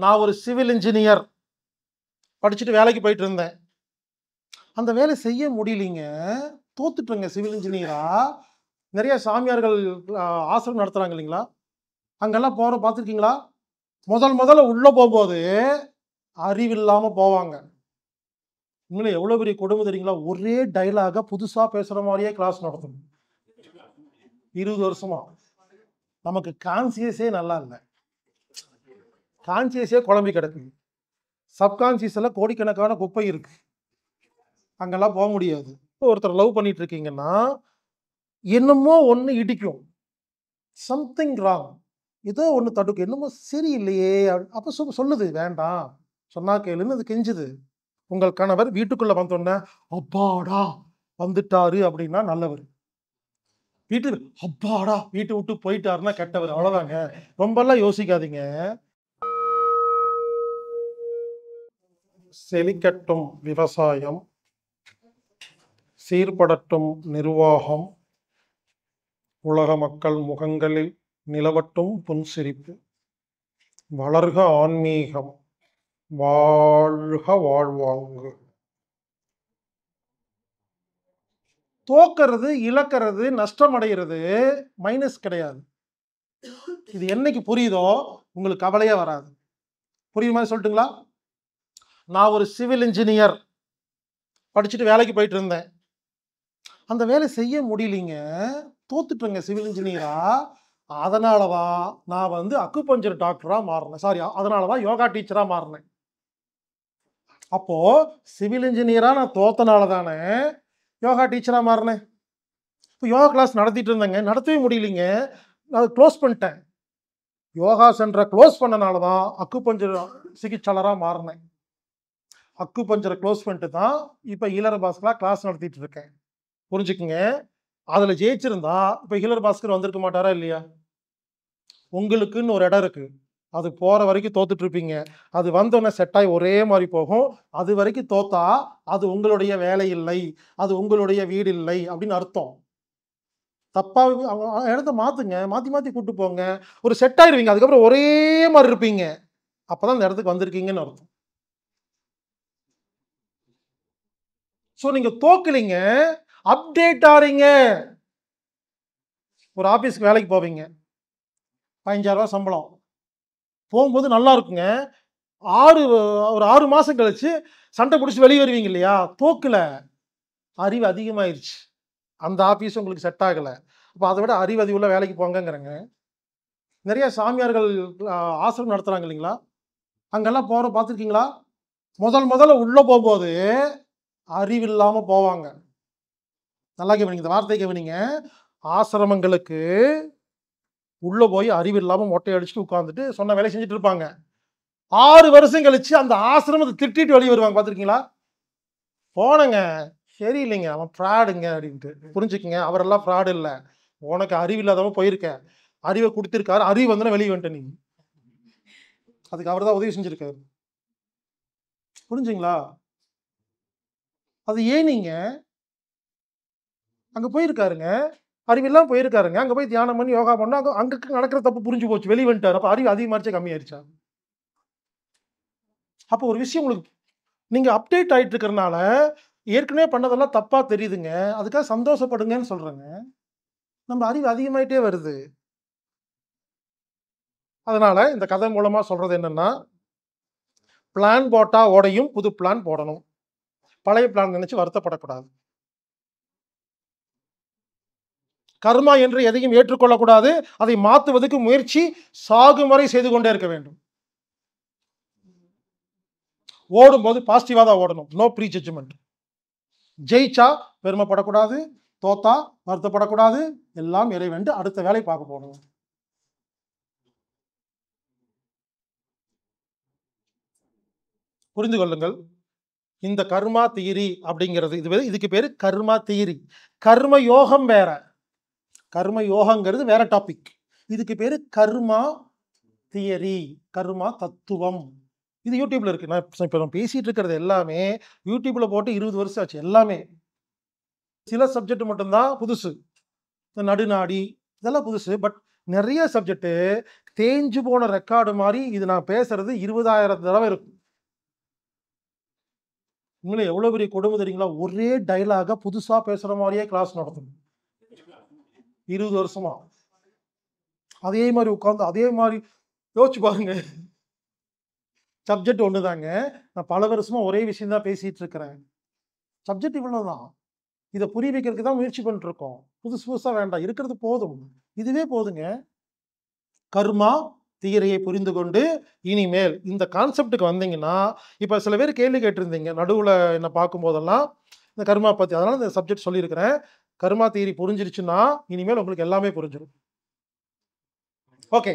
நான் ஒரு civil engineer படிச்சுட்டு வேலைக்கு போயிட்டு இருந்தேன். அந்த வேலை செய்ய முடியலைங்க. தோத்துட்டேங்க சிவில் இன்ஜினியரா. நிறைய சாமியார்கள் ஆசிரமம் நடத்துறாங்க இல்லைங்களா? அங்கெல்லாம் பார்த்துருக்கீங்களா? முதல்ல உள்ள போகும்போது அறிவில்லாம போவாங்க. உண்மையிலே எவ்வளவு பெரிய கொடுமை தெரியுங்களா? ஒரே டயலாக புதுசா பேசுற மாதிரியே கிளாஸ் நடத்தணும். 20 வருஷமா. நமக்கு கான்சியஸே நல்லா இல்லை. கான்சியஸே குழம்பி கிடக்குது. சப்கான்சியஸ்ல கோடிக்கணக்கான குப்பை இருக்கு. அங்கெல்லாம் போக முடியாது. ஒருத்தர் லவ் பண்ணிட்டு இருக்கீங்கன்னா என்னமோ ஒன்று இடிக்கும். Something wrong. ஏதோ ஒன்று தடுக்கும். என்னமோ சரியில்லையே. அப்போ சொல்லுது வேண்டாம். சொன்னா கேளுன்னு அது கெஞ்சுது. உங்கள் கணவர் வீட்டுக்குள்ள வந்தோடனே அப்பாடா வந்துட்டாரு அப்படின்னா நல்லவர். வீட்டுக்கு அப்பாடா வீட்டை விட்டு போயிட்டாருன்னா கெட்டவர். அவ்வளவுதாங்க. ரொம்பலாம் யோசிக்காதீங்க. செழிக்கட்டும் விவசாயம், சீர்படட்டும் நிர்வாகம், உலக மக்கள் முகங்களில் நிலவட்டும் புன்சிரிப்பு, வளர்க ஆன்மீகம், வாழ்க வாழ்வாங்கு. தோக்கிறது, இழக்கிறது, நஷ்டம் அடைகிறது மைனஸ் கிடையாது. இது என்னைக்கு புரியுதோ உங்களுக்கு கவலையே வராது. புரியுற மாதிரி சொல்லட்டுங்களா? நான் ஒரு சிவில் இன்ஜினியர் படிச்சுட்டு வேலைக்கு போயிட்டு இருந்தேன். அந்த வேலை செய்ய முடியலைங்க. தோத்துட்டேங்க சிவில் இன்ஜினியரா. அதனாலதான் நான் அக்குபஞ்சர் டாக்டரா மாறினேன். சாரி, அதனாலதான் யோகா டீச்சரா மாறினேன். அப்போ சிவில் இன்ஜினியரா நான் தோத்தனால தானே யோகா டீச்சரா மாறினேன். இப்போ யோகா கிளாஸ் நடத்திட்டு இருந்தேங்க. நடத்தவே முடியலைங்க. நான் க்ளோஸ் பண்ணிட்டேன். யோகா சென்டரை க்ளோஸ் பண்ணனால தான் அக்குபஞ்சர் சிகிச்சையாளரா மாறினேன். அக்குபஞ்சரை க்ளோஸ் பண்ணிட்டு தான் இப்போ ஹீலர் பாஸ்கரா கிளாஸ் நடத்திட்டு இருக்கேன். புரிஞ்சுக்குங்க. அதுல ஜெயிச்சிருந்தா இப்ப ஹீலர் பாஸ்கர் வந்திருக்க மாட்டாரா இல்லையா? உங்களுக்குன்னு ஒரு இடம் இருக்கு. அது போற வரைக்கும் தோத்துட்டு இருப்பீங்க. அது வந்தோடனே செட் ஆகி ஒரே மாதிரி போகும். அது வரைக்கும் தோத்தா அது உங்களுடைய வேலை இல்லை, அது உங்களுடைய வீடு இல்லை அப்படின்னு அர்த்தம். தப்பா இடத்த மாத்துங்க. மாத்தி மாத்தி கூட்டு போங்க. ஒரு செட் ஆயிருவீங்க. அதுக்கப்புறம் ஒரே மாதிரி இருப்பீங்க. அப்பதான் இந்த இடத்துக்கு வந்திருக்கீங்கன்னு அர்த்தம். சோ நீங்க தோக்கலீங்க, அப்டேட் ஆறீங்க. ஒரு ஆபீஸ்க்கு வேலைக்கு போவீங்க. 15,000 ரூபாய் சம்பளம். போகும்போது நல்லா இருக்குங்க. ஒரு 6 மாசம் கழிச்சு சண்டை பிடிச்சி வெளியே வருவீங்க இல்லையா? தோக்கல, அறிவு அதிகமாயிருச்சு. அந்த ஆபீஸ் உங்களுக்கு செட் ஆகல. அப்ப அதை விட அறிவுள்ள வேலைக்கு போங்கங்கிறங்க. நிறைய சாமியார்கள் ஆசிரமம் நடத்துறாங்க இல்லைங்களா? அங்கெல்லாம் பார்த்துருக்கீங்களா? முதல்ல உள்ள போகும்போது அறிவில்லாம போவாங்க. நல்லா கவனிங்க, இந்த வார்த்தை கவனிங்க. ஆசிரமங்களுக்கு உள்ள போய் அறிவில்லாம மொட்டை அடிச்சுட்டு உட்கார்ந்துட்டு சொன்ன வேலையை செஞ்சுட்டு இருப்பாங்க. 6 வருஷம் கழிச்சு அந்த ஆசிரமத்தை திட்டிட்டு வெளியே வருவாங்க. பார்த்துருக்கீங்களா? போனங்க, சரியில்லைங்க, அவன் ஃப்ராடுங்க அப்படின்ட்டு. புரிஞ்சுக்குங்க, அவரெல்லாம் ஃப்ராடு இல்லை. உனக்கு அறிவு இல்லாதவன் போயிருக்க. அறிவை கொடுத்திருக்காரு. அறிவு வந்தோன்னா வெளியே வந்துட்ட. நீ அதுக்கு அவர் தான் உதவி செஞ்சிருக்காரு. புரிஞ்சுங்களா? அது ஏன் நீங்க அங்க போயிருக்காருங்க, அறிவெல்லாம் போயிருக்காருங்க. அங்க போய் தியானம் பண்ணி யோகா பண்ணா அங்க நடக்கிற தப்பு புரிஞ்சு போச்சு. வெளியே வந்துட்டாரு. அப்ப அறிவு அதிகமாச்சா கம்மியாயிருச்சா? அப்போ ஒரு விஷயம் உங்களுக்கு நீங்க அப்டேட் ஆயிட்டு இருக்கிறனால ஏற்கனவே பண்ணதெல்லாம் தப்பா தெரியுதுங்க. அதுக்காக சந்தோஷப்படுங்கன்னு சொல்றேங்க. நம்ம அறிவு அதிகமாயிட்டே வருது. அதனால இந்த கதை மூலமா சொல்றது என்னன்னா, பிளான் போட்டா உடையும், புது பிளான் போடணும். பழைய பிளான் நினைச்சு வருத்தப்படக்கூடாது. கர்மா என்று எதையும் ஏற்றுக்கொள்ளக்கூடாது. அதை மாற்றுவதற்கு முயற்சி சாகும் வரை செய்து கொண்டே இருக்க வேண்டும். ஓடும்போது பாசிட்டிவா தான் ஓடணும். No prejudgement. ஜெயிச்சா பெருமைப்படக்கூடாது, தோத்தா வருத்தப்படக்கூடாது. எல்லாம் இறைவன். அடுத்த வேலை பார்க்க போகணும். புரிந்து கொள்ளுங்கள். இந்த கர்மா தியரி அப்படிங்கிறது இதுக்கு பேரு கர்மா தியரி. கர்ம யோகம் வேற, கர்ம யோகங்கிறது வேற டாபிக். இதுக்கு பேரு கர்மா தியரி, கர்மா தத்துவம். இது யூடியூப்ல இருக்கு. நான் பேசிட்டு இருக்கிறது எல்லாமே யூடியூப்ல போட்டு 20 வருஷம் ஆச்சு. எல்லாமே சில சப்ஜெக்ட் மட்டும்தான் புதுசு. நடுநாடி இதெல்லாம் புதுசு. பட் நிறைய சப்ஜெக்ட் தேஞ்சு போன ரெக்கார்டு மாதிரி இது நான் பேசுறது 20,000 தடவை இருக்கும். உண்மையிலே எவ்வளவு பெரிய கொடுமை தெரியுங்களா? ஒரே டைலாக புதுசா பேசுற மாதிரியே கிளாஸ் நடத்தணும் 20 வருஷமா. அதே மாதிரி உட்காந்து அதே மாதிரி யோசிச்சு பாருங்க. சப்ஜெக்ட் ஒண்ணுதாங்க. நான் பல வருஷமா ஒரே விஷயம் தான் பேசிட்டு இருக்கிறேன். சப்ஜெக்ட் இவ்வளவுதான். இதை புரிய வைக்கிறதுக்கு தான் முயற்சி பண்ணிட்டு இருக்கோம். புதுசு புதுசா வேண்டாம், இருக்கிறது போதும். இதுவே போதுங்க. கர்மா தியரியை புரிந்து கொண்டு இனிமேல் இந்த கான்செப்டுக்கு வந்தீங்கன்னா, இப்ப சில பேர் கேள்வி கேட்டிருந்தீங்க நடுவுல என்ன பார்க்கும் போதெல்லாம் இந்த கர்மா பத்தி. அதனால இந்த சப்ஜெக்ட் சொல்லியிருக்கிறேன். கர்மா தியரி புரிஞ்சிருச்சுன்னா இனிமேல் உங்களுக்கு எல்லாமே புரிஞ்சிடும். ஓகே.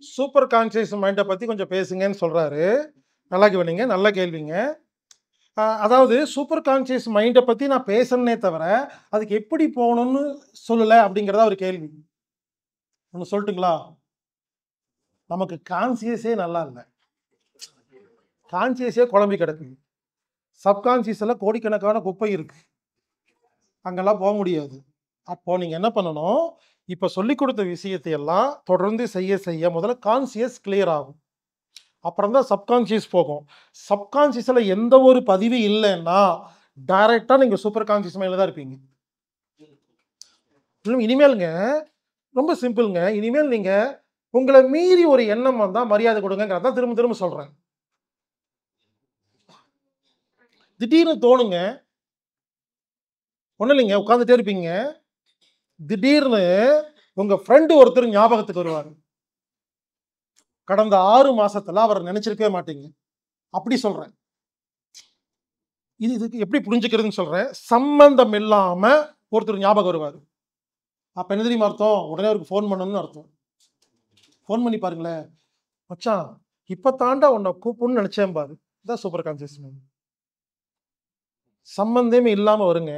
சூப்பர் கான்சியஸ் மைண்டை பத்தி கொஞ்சம் பேசுங்கன்னு சொல்றாரு. நல்லா கேளுங்க, நல்ல கேள்விங்க. அதாவது சூப்பர் கான்சியஸ் மைண்டை பத்தி நான் பேசணுனே தவிர அதுக்கு எப்படி போகணும்னு சொல்லல அப்படிங்கிறதா ஒரு கேள்வி. ஒன்று சொல்லட்டுங்களா? நமக்கு கான்சியஸே நல்லா இல்லை. கான்சியஸே குழம்பி கிடக்கு. சப்கான்சியஸ்ல கோடிக்கணக்கான குப்பை இருக்கு, அங்கெல்லாம் போக முடியாது. அப்போ நீங்க என்ன பண்ணணும்? இப்ப சொல்லி கொடுத்த விஷயத்தை எல்லாம் தொடர்ந்து செய்ய செய்ய முதல்ல கான்சியஸ் கிளியர் ஆகும். அப்புறம் தான் சப்கான்சியஸ் போகும். சப்கான்சியஸ்ல எந்த ஒரு பதிவு இல்லைன்னா டைரக்டா நீங்க சூப்பர் கான்சியஸ் மைண்ட்ல தான் இருப்பீங்க. இனிமேலுங்க ரொம்ப சிம்பிள்ங்க. இனிமேல் நீங்க உங்களை மீறி ஒரு எண்ணம் வந்தா மரியாதை கொடுங்க. திரும்ப திரும்ப சொல்றேன். திடீர்னு தோணுங்க, ஒண்ணு இல்லைங்க, உட்காந்துட்டே இருப்பீங்க. திடீர்னு உங்க ஃப்ரெண்டு ஒருத்தர் ஞாபகத்துக்கு வருவாரு. கடந்த 6 மாசத்துல அவரை நினைச்சிருக்கவே மாட்டீங்க. அப்படி சொல்றேன். இதுக்கு எப்படி புரிஞ்சுக்கிறதுன்னு சொல்றேன். சம்பந்தம் இல்லாம ஒருத்தர் ஞாபகம் வருவாரு. அப்ப என்ன தெரியுமா அர்த்தம்? உடனே அவருக்கு ஃபோன் பண்ணணும்னு அர்த்தம். ஃபோன் பண்ணி பாருங்களேன், மச்சான் இப்ப தாண்டா உன்னை கூப்பிடணும்னு நினைச்சேன் பாரு. இதான் சூப்பர் கான்சியஸ் மைண்ட். சம்பந்தமே இல்லாம வருங்க,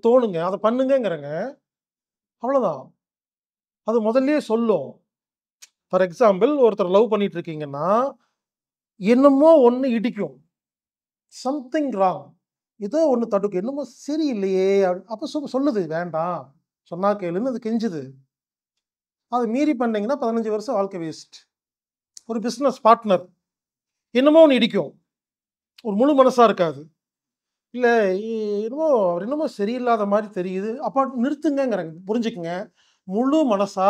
தோணுங்க, அதை பண்ணுங்கிறங்க. அவ்வளவுதான். அது முதல்லயே சொல்லும். ஃபார் எக்ஸாம்பிள், ஒருத்தர் லவ் பண்ணிட்டு இருக்கீங்கன்னா என்னமோ ஒண்ணு இடிக்கும், சம்திங் ராங், ஏதோ ஒண்ணு தடுக்கும், என்னமோ சரியில்லையே. அப்ப சொல்லுது வேண்டாம், சொன்னா கேளுன்னு அது கெஞ்சுது. அதை மீறி பண்ணீங்கன்னா 15 வருஷம் வாழ்க்கை வேஸ்ட். ஒரு பிசினஸ் பார்ட்னர் என்னமோ ஒன்று இடிக்கும், ஒரு முழு மனசா இருக்காது, இல்லை என்னமோ அவர் என்னமோ சரியில்லாத மாதிரி தெரியுது, அப்போ நிறுத்துங்கிறேங்க. புரிஞ்சுக்குங்க, முழு மனசா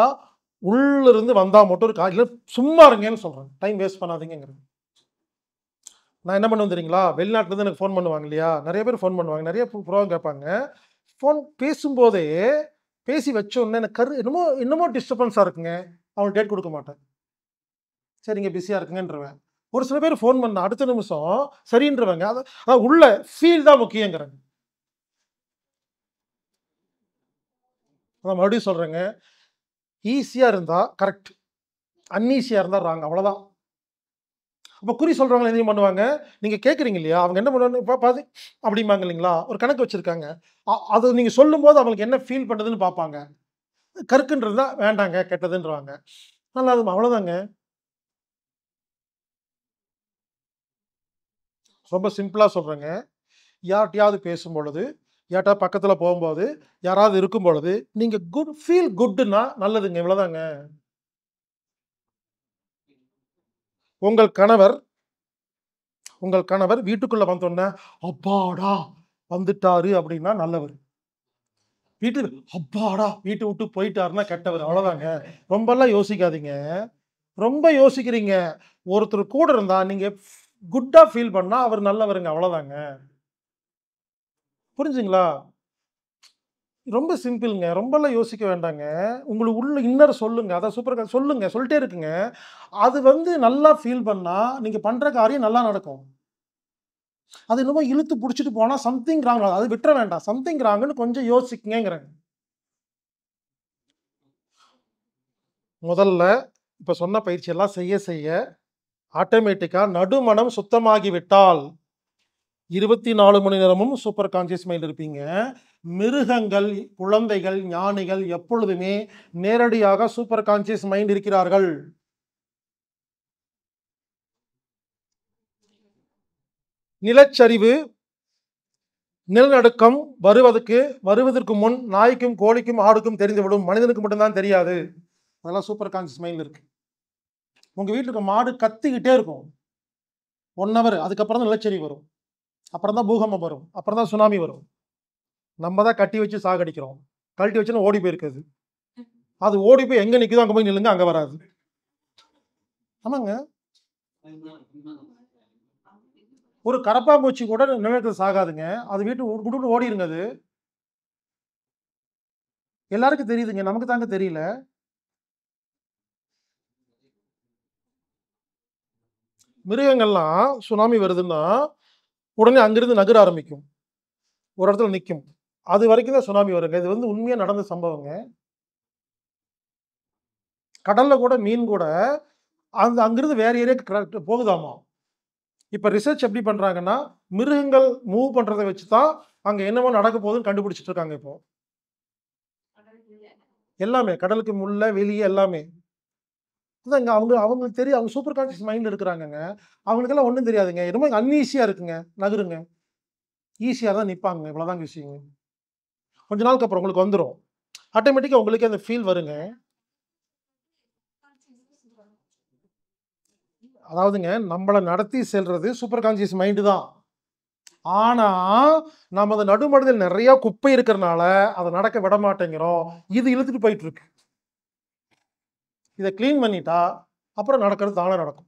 உள்ள இருந்து வந்தா மட்டும் இருக்கா, இல்லை சும்மா இருங்கன்னு சொல்றேன். டைம் வேஸ்ட் பண்ணாதீங்கிறேன். நான் என்ன பண்ணுவேன் தெரியுங்களா? வெளிநாட்டிலேருந்து எனக்கு ஃபோன் பண்ணுவாங்க இல்லையா, நிறைய பேர் ஃபோன் பண்ணுவாங்க, நிறைய ப்ரோக்ராம் கேட்பாங்க. ஃபோன் பேசும்போதே பேசி வச்ச உடனே எனக்கு என்னமோ என்னமோ டிஸ்டர்பன்ஸாக இருக்குங்க, அவங்களுக்கு டேட் கொடுக்க மாட்டேன். சரிங்க பிஸியாக இருக்குங்கன்றவேன். ஒரு சில பேர் ஃபோன் பண்ண அடுத்த நிமிஷம் சரின்றவங்க. அதான் உள்ள ஃபீல் தான் முக்கியங்கிறாங்க. அதான் மறுபடியும் சொல்றேங்க, ஈஸியாக இருந்தா கரெக்ட், அன்ஈஸியாக இருந்தா ராங், அவ்வளோதான். அப்போ குறி சொல்றவங்க என்ன பண்ணுவாங்க? நீங்க கேட்குறீங்க இல்லையா, அவங்க என்ன பண்ணுவாங்க, இப்போ பாது அப்படிம்பாங்க இல்லைங்களா, ஒரு கணக்கு வச்சிருக்காங்க. அது நீங்க சொல்லும்போது அவங்களுக்கு என்ன ஃபீல் பண்ணுதுன்னு பார்ப்பாங்க. கருக்குன்றது தான் வேண்டாங்க கெட்டதுன்றவாங்க. நல்லது, அவ்வளோதாங்க. ரொம்ப சிம்பிளா சொல்றேங்க. யார்கிட்டயாவது பேசும்பொழுது, யார்கிட்ட பக்கத்துல போகும்போது, யாராவது இருக்கும் பொழுது நீங்க ஃபீல் குட்னா நல்லதுங்க, இவ்வளவுதாங்க. உங்கள் கணவர் வீட்டுக்குள்ள வந்தோடனே அப்பாடா வந்துட்டாரு அப்படின்னா நல்லவர். அப்பாடா வீட்டு விட்டு போயிட்டாருன்னா கெட்டவர், அவ்வளவுதாங்க. ரொம்ப எல்லாம் யோசிக்காதீங்க. ரொம்ப யோசிக்கிறீங்க. ஒருத்தர் கூட இருந்தா நீங்க குட்டா ஃபீல் பண்ணா அவர் நல்லவருங்க, அவ்வளவுதாங்க. புரிஞ்சுங்களா? ரொம்ப சிம்பிள்ங்க. ரொம்பலாம் யோசிக்க வேண்டாங்க. உங்களுக்கு உள்ள இன்னர் சொல்லுங்க. அதான் சூப்பர் சொல்லுங்க. சொல்லிட்டே இருக்குங்க. அது நல்லா ஃபீல் பண்ணா நீங்க பண்ற காரியம் நல்லா நடக்கும். அது என்னமோ இழுத்து புடிச்சிட்டு போனா சம்திங் ராங், அது விட்டுற வேண்டாம். சம்திங் ராங்ன்னு கொஞ்சம் யோசிக்கங்கங்கிறேன். முதல்ல இப்ப சொன்ன பயிற்சி எல்லாம் செய்ய செய்ய ஆட்டோமேட்டிக்கா நடுமனம் சுத்தமாகி விட்டால் 24 மணி நேரமும் சூப்பர் கான்சியஸ் மைண்ட் இருப்பீங்க. மிருகங்கள், குழந்தைகள், ஞானிகள் எப்பொழுதுமே நேரடியாக சூப்பர் கான்சியஸ் மைண்ட் இருக்கிறார்கள். நிலச்சரிவு, நிலநடுக்கம் வருவதற்கு முன் நாய்க்கும் கோழிக்கும் ஆடுக்கும் தெரிந்துவிடும், மனிதனுக்கு மட்டும்தான் தெரியாது. அதெல்லாம் சூப்பர் கான்சியஸ் மைண்ட்ல இருக்கு. உங்க வீட்டுல இருக்க மாடு கத்திக்கிட்டே இருக்கும் 1 hour, அதுக்கப்புறம் தான் நிலச்சரி வரும், அப்புறம் தான் பூகம்பம் வரும், அப்புறம் தான் சுனாமி வரும். நம்ம தான் கட்டி வச்சு சாகடிக்கிறோம். கழட்டி வச்சுன்னா ஓடி போயிருக்குது. அது ஓடி போய் எங்க நிக்குதோ அங்க போய் நில்லுங்க, அங்க வராது. ஆமாங்க. ஒரு கரப்பாம்பூச்சி கூட நிலத்துல சாகாதுங்க. அது வீட்டு குடுன்னு ஓடிருங்க அது. எல்லாருக்கும் தெரியுதுங்க, நமக்கு தாங்க தெரியல. மிருகங்கள்லாம் சுனாமி வருதுன்னா உடனே அங்கிருந்து நகர ஆரம்பிக்கும், ஒரு இடத்துல நிக்கும். அது வரைக்கும் தான் சுனாமி வருங்க. இது வந்து உண்மையா நடந்த சம்பவங்க. கடல்ல கூட மீன் கூட அங்கிருந்து வேற ஏரியாக்கு போகுதாமா. இப்ப ரிசர்ச் எப்படி பண்றாங்கன்னா, மிருகங்கள் மூவ் பண்றத வச்சு தான் அங்க என்னவோ நடக்க போகுதுன்னு கண்டுபிடிச்சிட்டு இருக்காங்க இப்போ. எல்லாமே கடலுக்கு உள்ள வெளியே எல்லாமே. அதாங்க அவங்களுக்கு தெரியும். அவங்க சூப்பர் கான்ஷியஸ் மைண்ட்ல இருக்கிறாங்கங்க. அவங்களுக்கெல்லாம் ஒண்ணும் தெரியாதுங்க. என்னமோ அன்ஈஸியா இருக்குங்க. நகருங்க. ஈஸியா தான் நிப்பாங்க. இவ்வளவுதாங்க விஷயங்க. கொஞ்ச நாளுக்கு அப்புறம் உங்களுக்கு வந்துரும். ஆட்டோமேட்டிக்கா உங்களுக்கே அந்த ஃபீல் வருங்க. அதாவதுங்க நம்மள நடத்தி செல்றது சூப்பர் கான்ஷியஸ் மைண்ட் தான். ஆனா, நமது நடுமனதில் நெறைய குப்பை இருக்கிறனால, அத நடக்க விட மாட்டேங்கிறோம். இது இழுத்துட்டு போயிட்டு இருக்கு. இத கிளீன் பண்ணிட்டா, அப்புறம் நடக்கிறது தானா நடக்கும்.